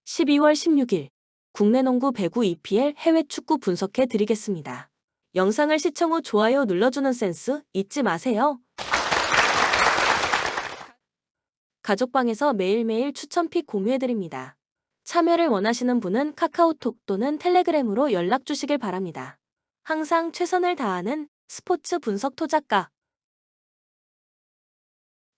12월 16일 국내 농구 배구 EPL 해외 축구 분석해 드리겠습니다. 영상을 시청 후 좋아요 눌러주는 센스 잊지 마세요. 가족방에서 매일매일 추천픽 공유해 드립니다. 참여를 원하시는 분은 카카오톡 또는 텔레그램으로 연락 주시길 바랍니다. 항상 최선을 다하는 스포츠 분석 토작가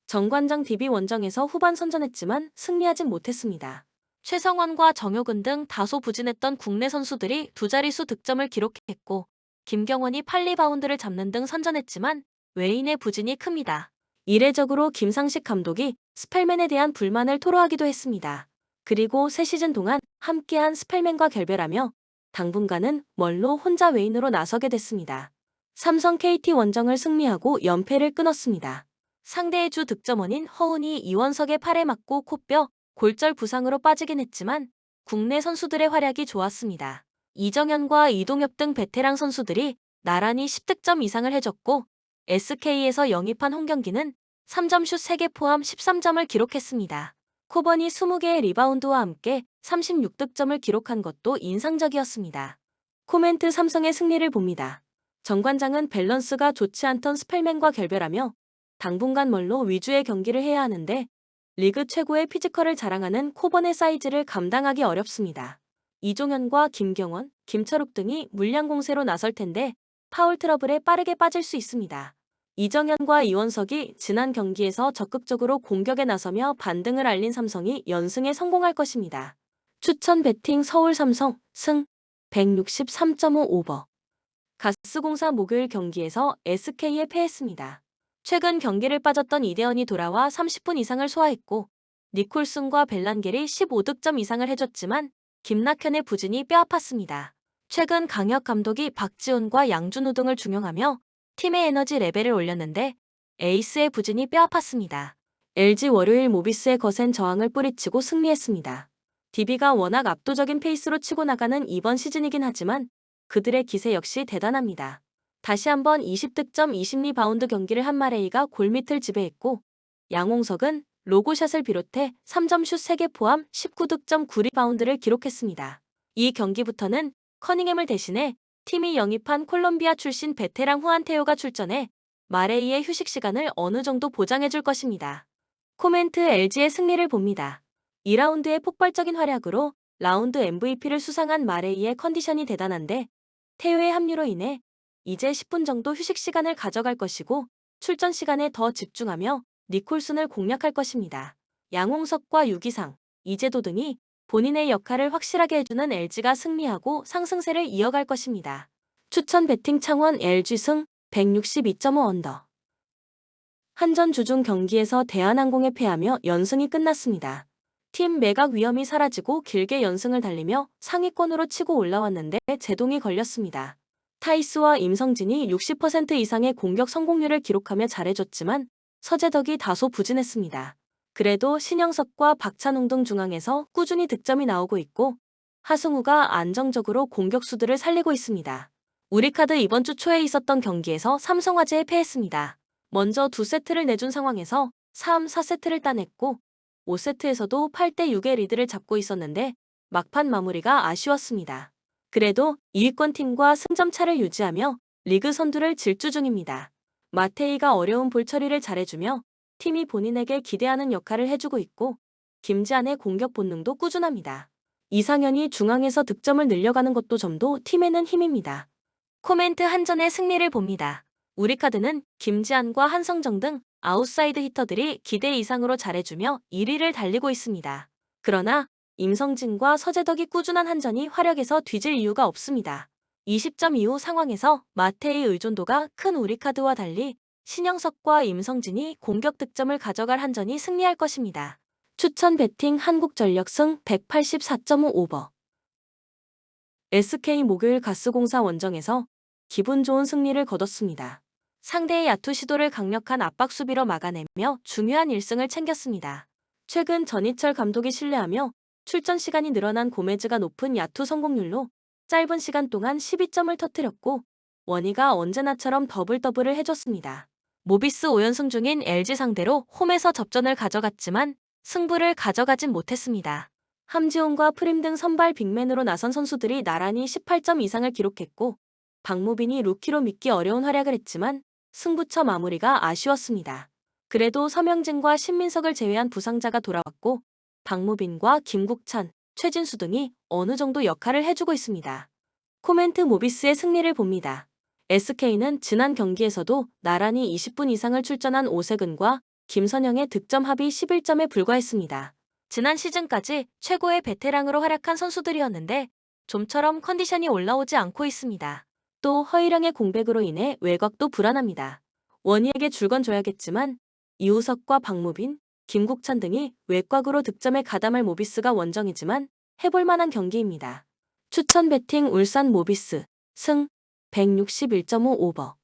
정관장 DB 원정에서 후반 선전했지만 승리하진 못했습니다. 최성원과 정효근 등 다소 부진했던 국내 선수들이 두 자릿수 득점을 기록했고 김경원이 8리바운드를 잡는 등 선전했지만 외인의 부진이 큽니다. 이례적으로 김상식 감독이 스펠맨에 대한 불만을 토로하기도 했습니다. 그리고 새 시즌 동안 함께한 스펠맨과 결별하며 당분간은 멀로 혼자 외인으로 나서게 됐습니다. 삼성 KT 원정을 승리하고 연패를 끊었습니다. 상대의 주 득점원인 허훈이 이원석의 팔에 맞고 코뼈, 골절 부상으로 빠지긴 했지만 국내 선수들의 활약이 좋았습니다. 이정현과 이동엽 등 베테랑 선수들이 나란히 10득점 이상을 해줬고 SK에서 영입한 홍경기는 3점슛 3개 포함 13점을 기록했습니다. 코번이 20개의 리바운드와 함께 36득점을 기록한 것도 인상적이었습니다. 코멘트 삼성의 승리를 봅니다. 정관장은 밸런스가 좋지 않던 스펠맨과 결별하며 당분간 멀로 위주의 경기를 해야 하는데 리그 최고의 피지컬을 자랑하는 코번의 사이즈를 감당하기 어렵습니다. 이종현과 김경원, 김철욱 등이 물량 공세로 나설 텐데 파울 트러블에 빠르게 빠질 수 있습니다. 이정현과 이원석이 지난 경기에서 적극적으로 공격에 나서며 반등을 알린 삼성이 연승에 성공할 것입니다. 추천 배팅 서울 삼성 승 163.5 오버. 가스공사 목요일 경기에서 SK에 패했습니다. 최근 경기를 빠졌던 이대헌이 돌아와 30분 이상을 소화했고 니콜슨과 벨란겔이 15득점 이상을 해줬지만 김낙현의 부진이 뼈아팠습니다. 최근 강혁 감독이 박지훈과 양준호 등을 중용하며 팀의 에너지 레벨을 올렸는데 에이스의 부진이 뼈아팠습니다. LG 월요일 모비스의 거센 저항을 뿌리치고 승리했습니다. DB가 워낙 압도적인 페이스로 치고 나가는 이번 시즌이긴 하지만 그들의 기세 역시 대단합니다. 다시 한번 20득점 20리바운드 경기를 한 마레이가 골밑을 지배했고 양홍석은 로고샷을 비롯해 3점슛 3개 포함 19득점 9리바운드를 기록했습니다. 이 경기부터는 커닝햄을 대신해 팀이 영입한 콜롬비아 출신 베테랑 후안테오가 출전해 마레이의 휴식 시간을 어느 정도 보장해줄 것입니다. 코멘트 LG의 승리를 봅니다. 2라운드의 폭발적인 활약으로 라운드 MVP를 수상한 마레이의 컨디션이 대단한데 테오의 합류로 인해 이제 10분 정도 휴식 시간을 가져갈 것이고 출전 시간에 더 집중하며 니콜슨을 공략할 것입니다. 양홍석과 유기상, 이재도 등이 본인의 역할을 확실하게 해주는 LG가 승리하고 상승세를 이어갈 것입니다. 추천 배팅 창원 LG 승 162.5 언더. 한전 주중 경기에서 대한항공에 패하며 연승이 끝났습니다. 팀 매각 위험이 사라지고 길게 연승을 달리며 상위권으로 치고 올라왔는데 제동이 걸렸습니다. 타이스와 임성진이 60% 이상의 공격 성공률을 기록하며 잘해줬지만 서재덕이 다소 부진했습니다. 그래도 신영석과 박찬웅 등 중앙에서 꾸준히 득점이 나오고 있고 하승우가 안정적으로 공격수들을 살리고 있습니다. 우리카드 이번 주 초에 있었던 경기에서 삼성화재에 패했습니다. 먼저 2세트를 내준 상황에서 3, 4세트를 따냈고 5세트에서도 8대6의 리드를 잡고 있었는데 막판 마무리가 아쉬웠습니다. 그래도 2위권 팀과 승점 차를 유지하며 리그 선두를 질주 중입니다. 마테이가 어려운 볼 처리를 잘해주며 팀이 본인에게 기대하는 역할을 해주고 있고 김지한의 공격 본능도 꾸준합니다. 이상현이 중앙에서 득점을 늘려가는 것도 점도 팀에는 힘입니다. 코멘트 한전의 승리를 봅니다. 우리카드는 김지한과 한성정 등 아웃사이드 히터들이 기대 이상으로 잘해주며 1위를 달리고 있습니다. 그러나 임성진과 서재덕이 꾸준한 한전이 활약에서 뒤질 이유가 없습니다. 20점 이후 상황에서 마테의 의존도가 큰 우리카드와 달리 신영석과 임성진이 공격 득점을 가져갈 한전이 승리할 것입니다. 추천 배팅 한국전력 승 184.5 오버. SK 목요일 가스공사 원정에서 기분 좋은 승리를 거뒀습니다. 상대의 야투 시도를 강력한 압박 수비로 막아내며 중요한 1승을 챙겼습니다. 최근 전희철 감독이 신뢰하며 출전 시간이 늘어난 고메즈가 높은 야투 성공률로 짧은 시간 동안 12점을 터뜨렸고 원희가 언제나처럼 더블더블을 해줬습니다. 모비스 5연승 중인 LG 상대로 홈에서 접전을 가져갔지만 승부를 가져가진 못했습니다. 함지훈과 프림 등 선발 빅맨으로 나선 선수들이 나란히 18점 이상을 기록했고 박무빈이 루키로 믿기 어려운 활약을 했지만 승부처 마무리가 아쉬웠습니다. 그래도 서명진과 신민석을 제외한 부상자가 돌아왔고 박무빈과 김국찬, 최진수 등이 어느 정도 역할을 해주고 있습니다. 코멘트 모비스의 승리를 봅니다. SK는 지난 경기에서도 나란히 20분 이상을 출전한 오세근과 김선영의 득점 합이 11점에 불과했습니다. 지난 시즌까지 최고의 베테랑으로 활약한 선수들이었는데 좀처럼 컨디션이 올라오지 않고 있습니다. 또 허일영의 공백으로 인해 외곽도 불안합니다. 원희에게 줄건 줘야겠지만 이우석과 박무빈, 김국찬 등이 외곽으로 득점에 가담할 모비스가 원정이지만 해볼 만한 경기입니다. 추천 배팅 울산 모비스 승 161.5 오버.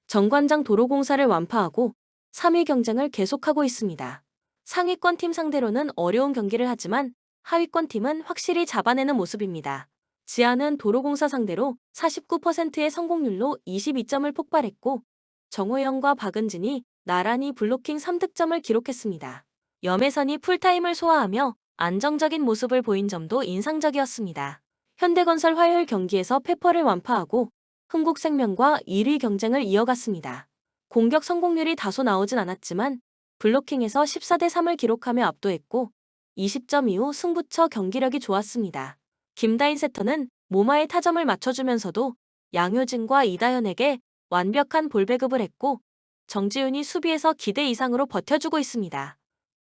정관장 도로공사를 완파하고 3위 경쟁을 계속하고 있습니다. 상위권 팀 상대로는 어려운 경기를 하지만 하위권 팀은 확실히 잡아내는 모습입니다. 지하는 도로공사 상대로 49%의 성공률로 22점을 폭발했고 정호영과 박은진이 나란히 블로킹 3득점을 기록했습니다. 염혜선이 풀타임을 소화하며 안정적인 모습을 보인 점도 인상적이었습니다. 현대건설 화요일 경기에서 페퍼를 완파하고 흥국생명과 1위 경쟁을 이어갔습니다. 공격 성공률이 다소 나오진 않았지만 블로킹에서 14대 3을 기록하며 압도했고 20점 이후 승부처 경기력이 좋았습니다. 김다인 세터는 모마의 타점을 맞춰주면서도 양효진과 이다현에게 완벽한 볼 배급을 했고 정지훈이 수비에서 기대 이상으로 버텨주고 있습니다.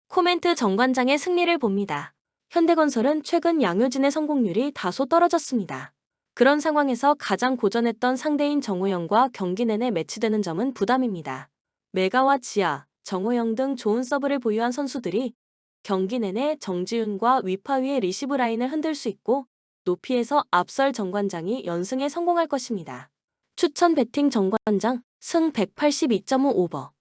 코멘트 정관장의 승리를 봅니다. 현대건설은 최근 양효진의 성공률이 다소 떨어졌습니다. 그런 상황에서 가장 고전했던 상대인 정호영과 경기 내내 매치되는 점은 부담입니다. 메가와 지아, 정호영 등 좋은 서브를 보유한 선수들이 경기 내내 정지훈과 위파 위의 리시브 라인을 흔들 수 있고 높이에서 앞설 정관장이 연승에 성공할 것입니다. 추천 배팅 정관장 승 182.5 오버.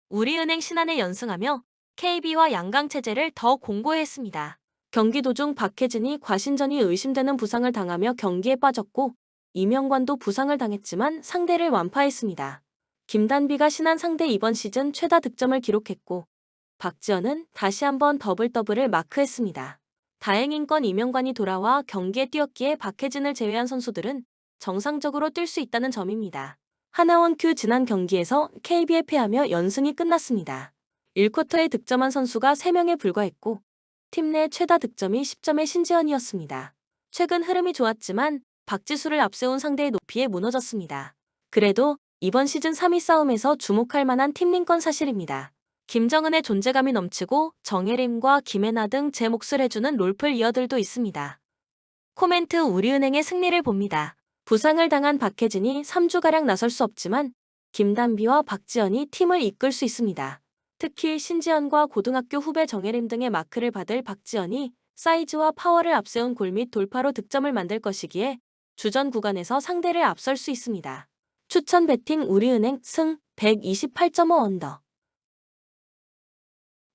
우리은행 신한에 연승하며 KB와 양강 체제를 더 공고했습니다. 경기 도중 박혜진이 과신전이 의심되는 부상을 당하며 경기에 빠졌고 이명관도 부상을 당했지만 상대를 완파했습니다. 김단비가 신한 상대 이번 시즌 최다 득점을 기록했고 박지현은 다시 한번 더블을 마크했습니다. 다행인 건 이명관이 돌아와 경기에 뛰었기에 박혜진을 제외한 선수들은 정상적으로 뛸 수 있다는 점입니다. 하나원 큐 지난 경기에서 KB에 패하며 연승이 끝났습니다. 1쿼터에 득점한 선수가 3명에 불과했고 팀 내 최다 득점이 10점의 신지현이었습니다. 최근 흐름이 좋았지만 박지수를 앞세운 상대의 높이에 무너졌습니다. 그래도 이번 시즌 3위 싸움에서 주목할 만한 팀링건 사실입니다. 김정은의 존재감이 넘치고 정혜림과 김혜나 등 제 몫을 해주는 롤플 리어들도 있습니다. 코멘트 우리은행의 승리를 봅니다. 부상을 당한 박혜진이 3주가량 나설 수 없지만 김단비와 박지현이 팀을 이끌 수 있습니다. 특히 신지현과 고등학교 후배 정혜림 등의 마크를 받을 박지현이 사이즈와 파워를 앞세운 골 및 돌파로 득점을 만들 것이기에 주전 구간에서 상대를 앞설 수 있습니다. 추천 배팅 우리은행 승 128.5 언더.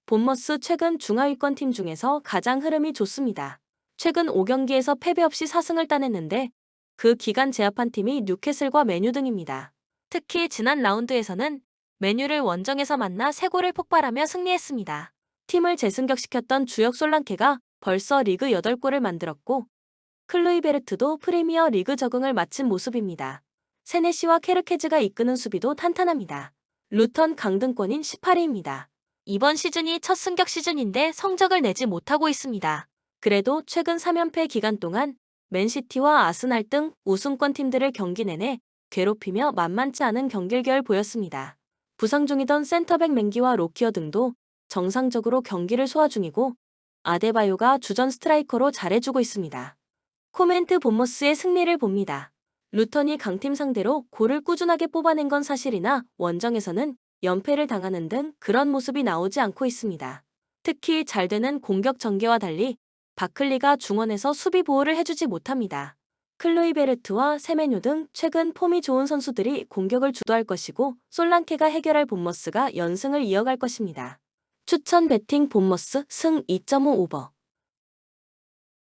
본머스 최근 중하위권 팀 중에서 가장 흐름이 좋습니다. 최근 5경기에서 패배 없이 4승을 따냈는데 그 기간 제압한 팀이 뉴캐슬과 맨유 등입니다. 특히 지난 라운드에서는 맨유를 원정에서 만나 3골을 폭발하며 승리했습니다. 팀을 재승격시켰던 주역 솔랑케가 벌써 리그 8골을 만들었고 클루이베르트도 프리미어 리그 적응을 마친 모습입니다. 세네시와 케르케즈가 이끄는 수비도 탄탄합니다. 루턴 강등권인 18위입니다. 이번 시즌이 첫 승격 시즌인데 성적을 내지 못하고 있습니다. 그래도 최근 3연패 기간 동안 맨시티와 아스날 등 우승권 팀들을 경기 내내 괴롭히며 만만치 않은 경길결 보였습니다. 부상 중이던 센터백 맹기와 로키어 등도 정상적으로 경기를 소화 중이고 아데바요가 주전 스트라이커로 잘해주고 있습니다. 코멘트 본머스의 승리를 봅니다. 루턴이 강팀 상대로 골을 꾸준하게 뽑아낸 건 사실이나 원정에서는 연패를 당하는 등 그런 모습이 나오지 않고 있습니다. 특히 잘 되는 공격 전개와 달리 바클리가 중원에서 수비 보호를 해주지 못합니다. 클로이베르트와 세메뉴 등 최근 폼이 좋은 선수들이 공격을 주도할 것이고 솔랑케가 해결할 본머스가 연승을 이어갈 것입니다. 추천 배팅 본머스 승 2.5 오버.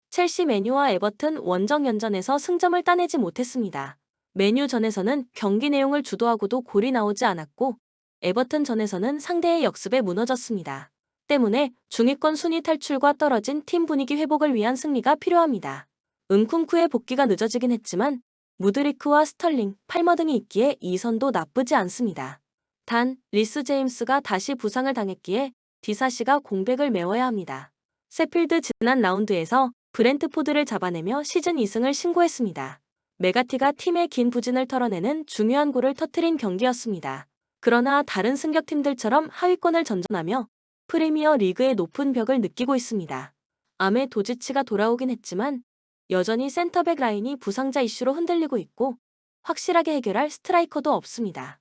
첼시 맨유와 에버튼 원정 연전에서 승점을 따내지 못했습니다. 맨유전에서는 경기 내용을 주도하고도 골이 나오지 않았고 에버튼전에서는 상대의 역습에 무너졌습니다. 때문에 중위권 순위 탈출과 떨어진 팀 분위기 회복을 위한 승리가 필요합니다. 은쿵쿠의 복귀가 늦어지긴 했지만 무드리크와 스털링, 팔머 등이 있기에 이 선도 나쁘지 않습니다. 단, 리스 제임스가 다시 부상을 당했기에 디사시가 공백을 메워야 합니다. 세필드 지난 라운드에서 브렌트포드를 잡아내며 시즌 2승을 신고했습니다. 메가티가 팀의 긴 부진을 털어내는 중요한 골을 터뜨린 경기였습니다. 그러나 다른 승격팀들처럼 하위권을 전전하며 프리미어 리그의 높은 벽을 느끼고 있습니다. 아메 도지치가 돌아오긴 했지만 여전히 센터백 라인이 부상자 이슈로 흔들리고 있고 확실하게 해결할 스트라이커도 없습니다.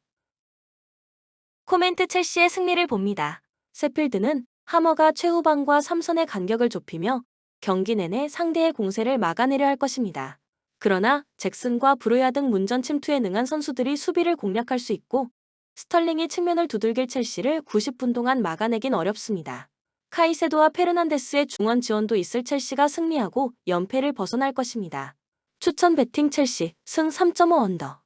코멘트 첼시의 승리를 봅니다. 세필드는 하머가 최후방과 3선의 간격을 좁히며 경기 내내 상대의 공세를 막아내려 할 것입니다. 그러나 잭슨과 브로야 등 문전 침투에 능한 선수들이 수비를 공략할 수 있고 스털링이 측면을 두들길 첼시를 90분 동안 막아내긴 어렵습니다. 카이세도와 페르난데스의 중원 지원도 있을 첼시가 승리하고 연패를 벗어날 것입니다. 추천 베팅 첼시 승 3.5 언더.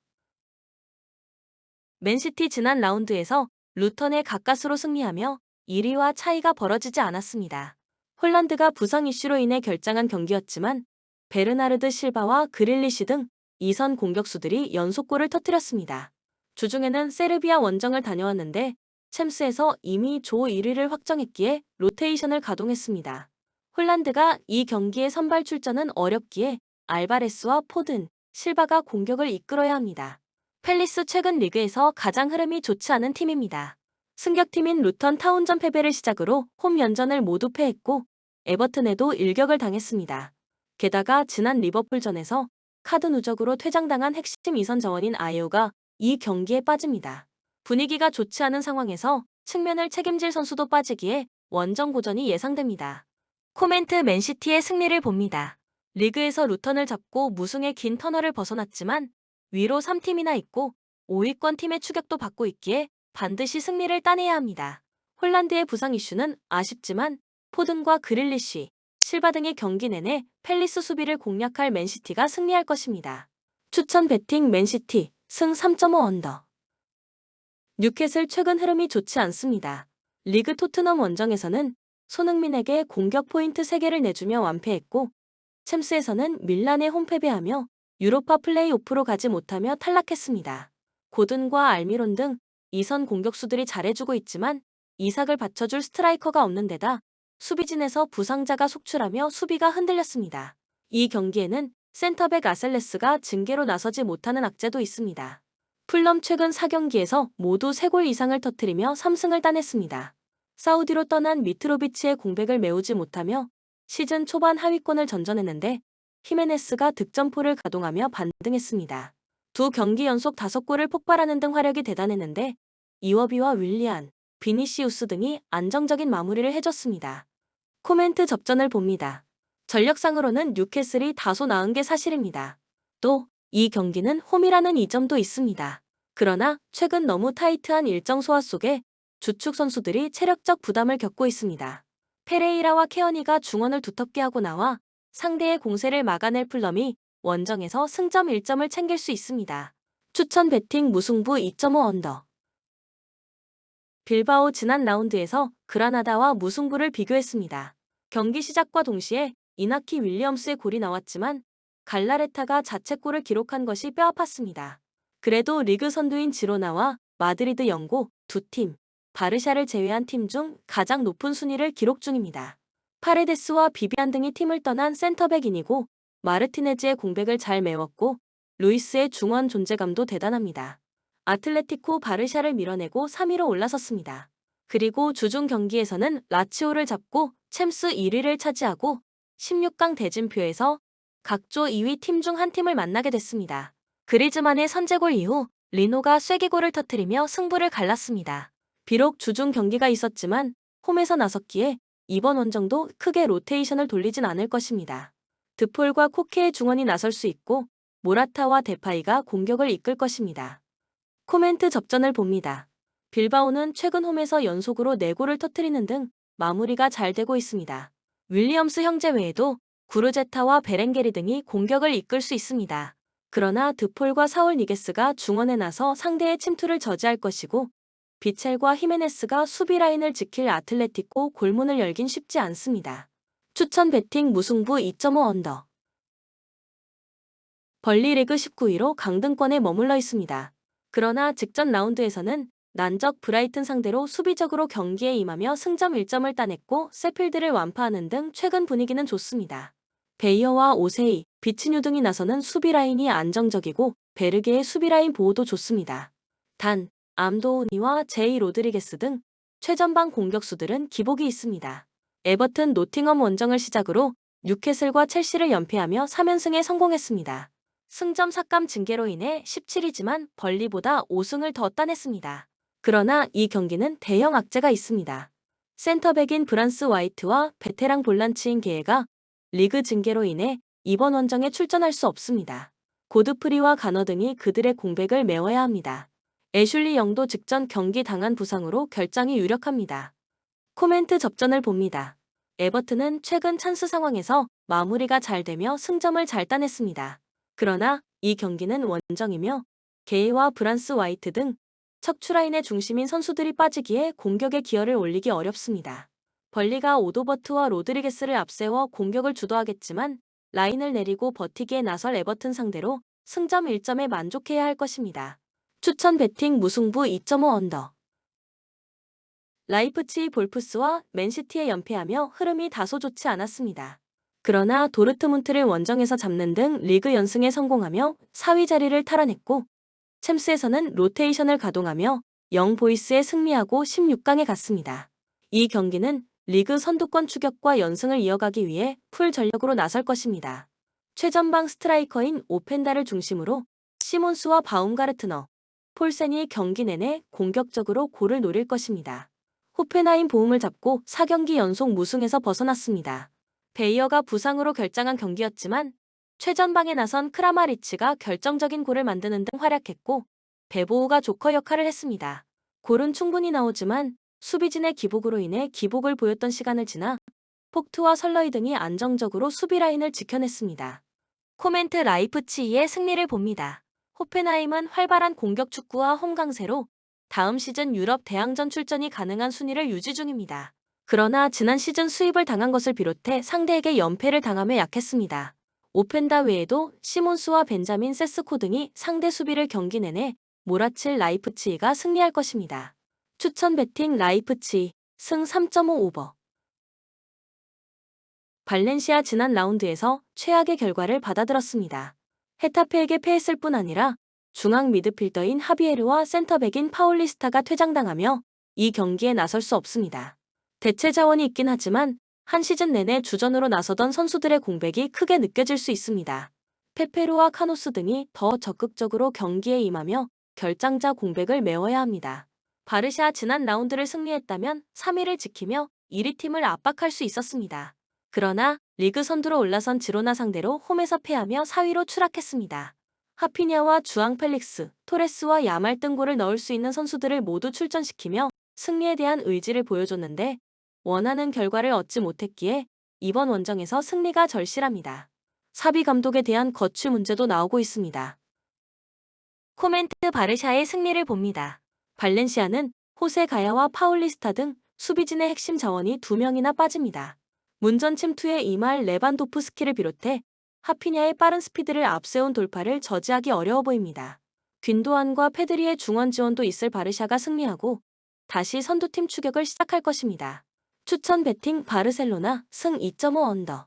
맨시티 지난 라운드에서 루턴의 가까스로 승리하며 1위와 차이가 벌어지지 않았습니다. 홀란드가 부상 이슈로 인해 결장한 경기였지만 베르나르드 실바와 그릴리시 등 2선 공격수들이 연속골을 터뜨렸습니다. 주중에는 세르비아 원정을 다녀왔는데 챔스에서 이미 조 1위를 확정했기에 로테이션을 가동했습니다. 홀란드가 이 경기의 선발 출전은 어렵기에 알바레스와 포든, 실바가 공격을 이끌어야 합니다. 팰리스 최근 리그에서 가장 흐름이 좋지 않은 팀입니다. 승격팀인 루턴 타운전 패배를 시작으로 홈 연전을 모두 패했고 에버튼에도 일격을 당했습니다. 게다가 지난 리버풀전에서 카드 누적으로 퇴장당한 핵심 2선 자원인 아예오가 이 경기에 빠집니다. 분위기가 좋지 않은 상황에서 측면을 책임질 선수도 빠지기에 원정 고전이 예상됩니다. 코멘트 맨시티의 승리를 봅니다. 리그에서 루턴을 잡고 무승의 긴 터널을 벗어났지만 위로 3팀이나 있고 5위권 팀의 추격도 받고 있기에 반드시 승리를 따내야 합니다. 홀란드의 부상 이슈는 아쉽지만 포든과 그릴리시, 실바 등의 경기 내내 팰리스 수비를 공략할 맨시티가 승리할 것입니다. 추천 베팅 맨시티 승 3.5 언더. 뉴캐슬 최근 흐름이 좋지 않습니다. 리그 토트넘 원정에서는 손흥민에게 공격 포인트 3개를 내주며 완패했고 챔스에서는 밀란에 홈패배하며 유로파 플레이오프로 가지 못하며 탈락했습니다. 고든과 알미론 등 2선 공격수들이 잘해주고 있지만 이삭을 받쳐줄 스트라이커가 없는 데다 수비진에서 부상자가 속출하며 수비가 흔들렸습니다. 이 경기에는 센터백 아셀레스가 징계로 나서지 못하는 악재도 있습니다. 풀럼 최근 4경기에서 모두 3골 이상을 터뜨리며 3승을 따냈습니다. 사우디로 떠난 미트로비치의 공백을 메우지 못하며 시즌 초반 하위권을 전전했는데 히메네스가 득점포를 가동하며 반등했습니다. 두 경기 연속 5골을 폭발하는 등 화력이 대단했는데 이워비와 윌리안, 비니시우스 등이 안정적인 마무리를 해줬습니다. 코멘트 접전을 봅니다. 전력상으로는 뉴캐슬이 다소 나은 게 사실입니다. 또 이 경기는 홈이라는 이점도 있습니다. 그러나 최근 너무 타이트한 일정 소화 속에 주축 선수들이 체력적 부담을 겪고 있습니다. 페레이라와 케어니가 중원을 두텁게 하고 나와 상대의 공세를 막아낼 풀럼이 원정에서 승점 1점을 챙길 수 있습니다. 추천 베팅 무승부 2.5 언더. 빌바오 지난 라운드에서 그라나다와 무승부를 비교했습니다. 경기 시작과 동시에 이나키 윌리엄스의 골이 나왔지만 갈라레타가 자책골을 기록한 것이 뼈아팠습니다. 그래도 리그 선두인 지로나와 마드리드 연고 두 팀, 바르샤를 제외한 팀 중 가장 높은 순위를 기록 중입니다. 파레데스와 비비안 등이 팀을 떠난 센터백인이고 마르티네즈의 공백을 잘 메웠고 루이스의 중원 존재감도 대단합니다. 아틀레티코 바르샤를 밀어내고 3위로 올라섰습니다. 그리고 주중 경기에서는 라치오를 잡고 챔스 1위를 차지하고 16강 대진표에서 각조 2위 팀 중 한 팀을 만나게 됐습니다. 그리즈만의 선제골 이후 리노가 쐐기골을 터뜨리며 승부를 갈랐습니다. 비록 주중 경기가 있었지만 홈에서 나섰기에 이번 원정도 크게 로테이션을 돌리진 않을 것입니다. 드폴과 코케의 중원이 나설 수 있고 모라타와 데파이가 공격을 이끌 것입니다. 코멘트 접전을 봅니다. 빌바오는 최근 홈에서 연속으로 4골을 터뜨리는 등 마무리가 잘 되고 있습니다. 윌리엄스 형제 외에도 구르제타와 베렌게리 등이 공격을 이끌 수 있습니다. 그러나 드폴과 사울 니게스가 중원에 나서 상대의 침투를 저지할 것이고 비첼과 히메네스가 수비 라인을 지킬 아틀레티코 골문을 열긴 쉽지 않습니다. 추천 배팅 무승부 2.5 언더. 벌리 리그 19위로 강등권에 머물러 있습니다. 그러나 직전 라운드에서는 난적 브라이튼 상대로 수비적으로 경기에 임하며 승점 1점을 따냈고 세필드를 완파하는 등 최근 분위기는 좋습니다. 베이어와 오세이, 비치뉴 등이 나서는 수비 라인이 안정적이고 베르게의 수비 라인 보호도 좋습니다. 단, 암도우니와 제이 로드리게스 등 최전방 공격수들은 기복이 있습니다. 에버튼 노팅엄 원정을 시작으로 뉴캐슬과 첼시를 연패하며 3연승에 성공했습니다. 승점 삭감 징계로 인해 17위지만 벌리보다 5승을 더 따냈습니다. 그러나 이 경기는 대형 악재가 있습니다. 센터백인 브란스 와이트와 베테랑 볼란치인 게에가 리그 징계로 인해 이번 원정에 출전할 수 없습니다. 고드프리와 가너 등이 그들의 공백을 메워야 합니다. 애슐리 영도 직전 경기 당한 부상으로 결장이 유력합니다. 코멘트 접전을 봅니다. 에버튼은 최근 찬스 상황에서 마무리가 잘 되며 승점을 잘 따냈습니다. 그러나 이 경기는 원정이며 게이와 브란스 와이트 등 척추라인의 중심인 선수들이 빠지기에 공격의 기여를 올리기 어렵습니다. 벌리가 오도버트와 로드리게스를 앞세워 공격을 주도하겠지만 라인을 내리고 버티기에 나설 에버튼 상대로 승점 1점에 만족해야 할 것입니다. 추천 배팅 무승부 2.5 언더. 라이프치히 볼프스와 맨시티에 연패하며 흐름이 다소 좋지 않았습니다. 그러나 도르트문트를 원정에서 잡는 등 리그 연승에 성공하며 4위 자리를 탈환했고 챔스에서는 로테이션을 가동하며 영 보이스에 승리하고 16강에 갔습니다. 이 경기는 리그 선두권 추격과 연승을 이어가기 위해 풀 전력으로 나설 것입니다. 최전방 스트라이커인 오펜다를 중심으로 시몬스와 바움가르트너, 폴센이 경기 내내 공격적으로 골을 노릴 것입니다. 호펜하임 보움을 잡고 4경기 연속 무승에서 벗어났습니다. 베이어가 부상으로 결장한 경기였지만 최전방에 나선 크라마리치가 결정적인 골을 만드는 등 활약했고 베보우가 조커 역할을 했습니다. 골은 충분히 나오지만 수비진의 기복으로 인해 기복을 보였던 시간을 지나 폭투와 설러이 등이 안정적으로 수비 라인을 지켜냈습니다. 코멘트 라이프치히의 승리를 봅니다. 호펜하임은 활발한 공격 축구와 홈 강세로 다음 시즌 유럽 대항전 출전이 가능한 순위를 유지 중입니다. 그러나 지난 시즌 수입을 당한 것을 비롯해 상대에게 연패를 당하며 약했습니다. 오펜다 외에도 시몬스와 벤자민 세스코 등이 상대 수비를 경기 내내 몰아칠 라이프치히가 승리할 것입니다. 추천 배팅 라이프치히 승 3.5 오버. 발렌시아 지난 라운드에서 최악의 결과를 받아들었습니다. 헤타페에게 패했을 뿐 아니라 중앙 미드필더인 하비에르와 센터백인 파울리스타가 퇴장당하며 이 경기에 나설 수 없습니다. 대체 자원이 있긴 하지만 한 시즌 내내 주전으로 나서던 선수들의 공백이 크게 느껴질 수 있습니다. 페페루와 카노스 등이 더 적극적으로 경기에 임하며 결장자 공백을 메워야 합니다. 바르샤 지난 라운드를 승리했다면 3위를 지키며 1위 팀을 압박할 수 있었습니다. 그러나 리그 선두로 올라선 지로나 상대로 홈에서 패하며 4위로 추락했습니다. 하피냐와 주앙 펠릭스, 토레스와 야말 등 골을 넣을 수 있는 선수들을 모두 출전시키며 승리에 대한 의지를 보여줬는데 원하는 결과를 얻지 못했기에 이번 원정에서 승리가 절실합니다. 사비 감독에 대한 거취 문제도 나오고 있습니다. 코멘트 바르샤의 승리를 봅니다. 발렌시아는 호세 가야와 파울리스타 등 수비진의 핵심 자원이 2명이나 빠집니다. 문전 침투에 임할 레반도프스키를 비롯해 하피냐의 빠른 스피드를 앞세운 돌파를 저지하기 어려워 보입니다. 균도안과 페드리의 중원 지원도 있을 바르샤가 승리하고 다시 선두팀 추격을 시작할 것입니다. 추천 배팅 바르셀로나 승 2.5 언더.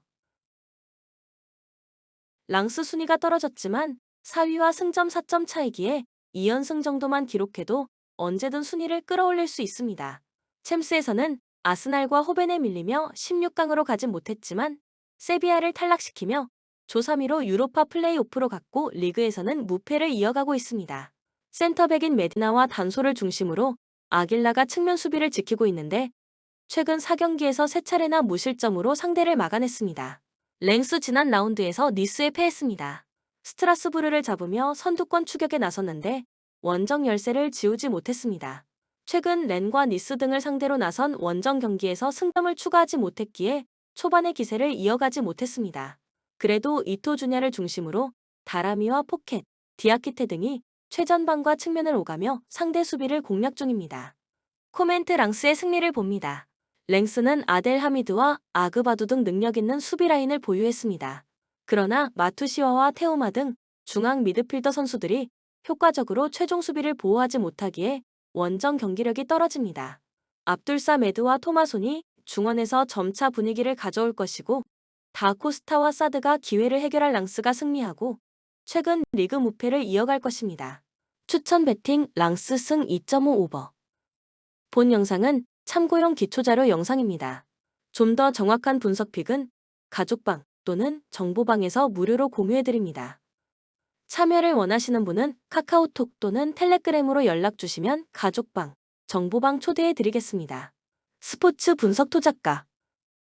랑스 순위가 떨어졌지만 4위와 승점 4점 차이기에 2연승 정도만 기록해도 언제든 순위를 끌어올릴 수 있습니다. 챔스에서는 아스날과 호벤에 밀리며 16강으로 가진 못했지만 세비야를 탈락시키며 조3위로 유로파 플레이오프로 갔고 리그에서는 무패를 이어가고 있습니다. 센터백인 메디나와 단소를 중심으로 아길라가 측면 수비를 지키고 있는데 최근 4경기에서 3차례나 무실점으로 상대를 막아냈습니다. 랭스 지난 라운드에서 니스에 패했습니다. 스트라스부르를 잡으며 선두권 추격에 나섰는데 원정 열세를 지우지 못했습니다. 최근 렌과 니스 등을 상대로 나선 원정 경기에서 승점을 추가하지 못했기에 초반의 기세를 이어가지 못했습니다. 그래도 이토 주냐를 중심으로 다라미와 포켓, 디아키테 등이 최전방과 측면을 오가며 상대 수비를 공략 중입니다. 코멘트 랑스의 승리를 봅니다. 랭스는 아델 하미드와 아그바두 등 능력 있는 수비 라인을 보유했습니다. 그러나 마투시와와 테오마 등 중앙 미드필더 선수들이 효과적으로 최종 수비를 보호하지 못하기에 원정 경기력이 떨어집니다. 압둘사 메드와 토마손이 중원에서 점차 분위기를 가져올 것이고 다코스타와 사드가 기회를 해결할 랑스가 승리하고 최근 리그 무패를 이어갈 것입니다. 추천 배팅 랑스 승 2.5 오버. 본 영상은 참고용 기초자료 영상입니다. 좀 더 정확한 분석 픽은 가족방 또는 정보방에서 무료로 공유해드립니다. 참여를 원하시는 분은 카카오톡 또는 텔레그램으로 연락 주시면 가족방, 정보방 초대해드리겠습니다. 스포츠 분석 토작가